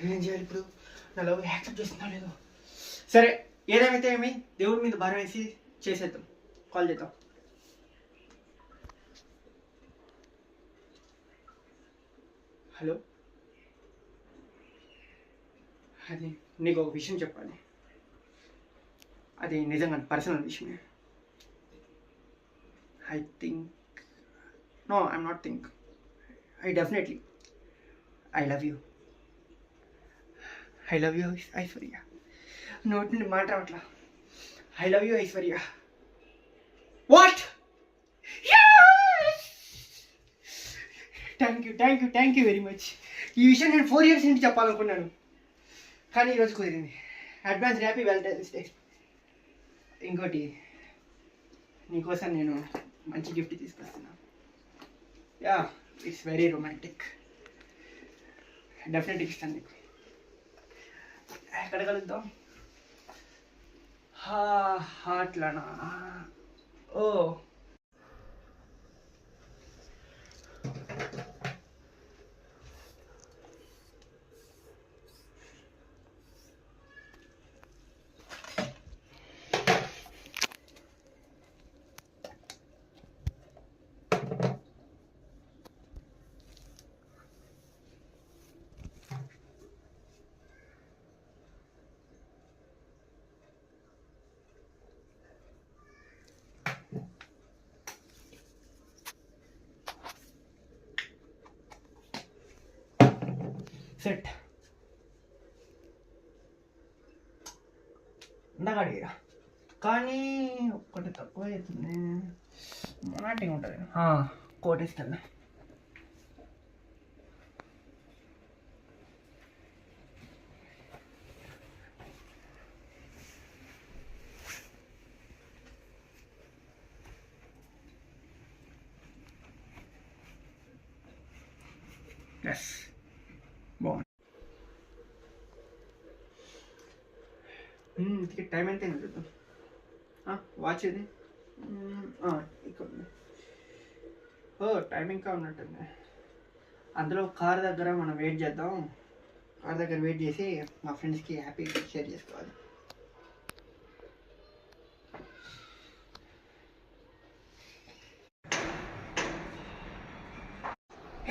ఏం చేయాలి ఇప్పుడు? నా లవ్ యాక్సెప్ట్ చేస్తున్నా లేదు. సరే, ఏదేమైతే ఏమి, దేవుడి మీద భారం వేసి చేసేద్దాం. కాల్ చేద్దాం. హలో, అది నీకు ఒక విషయం చెప్పాలి. అది నిజంగా పర్సనల్ విషయమే. I think, no I'm not think, I definitely I love you. I love you Aishwarya. నోటి నుండి మాట రావట్లా. I love you Aishwarya. What? Thank you very much. ఈ విషయం నేను 4 years నుండి చెప్పాలనుకున్నాను, కానీ ఈరోజు కుదిరింది. Advance happy Valentine's day. ఇంకోటి, నీకోసం నేను మంచి గిఫ్ట్ తీసుకొస్తున్నాను. Yeah, it's very romantic. డెఫినెట్గా ఇస్తాను నీకు. ఎక్కడ కలుద్దాం? అట్లానా? Oh, set. ఇందాక అడిగా కానీ ఒక్కటి తక్కువ అవుతుంది. మొనాటిగా ఉంటుంది. కోటేస్తాను. ఎస్, బాగుంది. టైం ఎంత అయింది చూద్దాం. వాచ్ ఇది ఇక్కడ ఉంది. టైం ఇంకా ఉన్నట్టుంది. అందులో కార్ దగ్గర మనం వెయిట్ చేద్దాం. కార్ దగ్గర వెయిట్ చేసి మా ఫ్రెండ్స్కి హ్యాపీ షేర్ చేసుకోవాలి.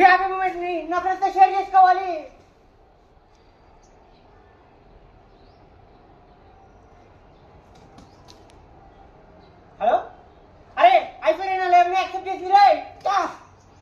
హ్యాపీ మూమెంట్ని నా ఫ్రెండ్స్తో షేర్ చేసుకోవాలి.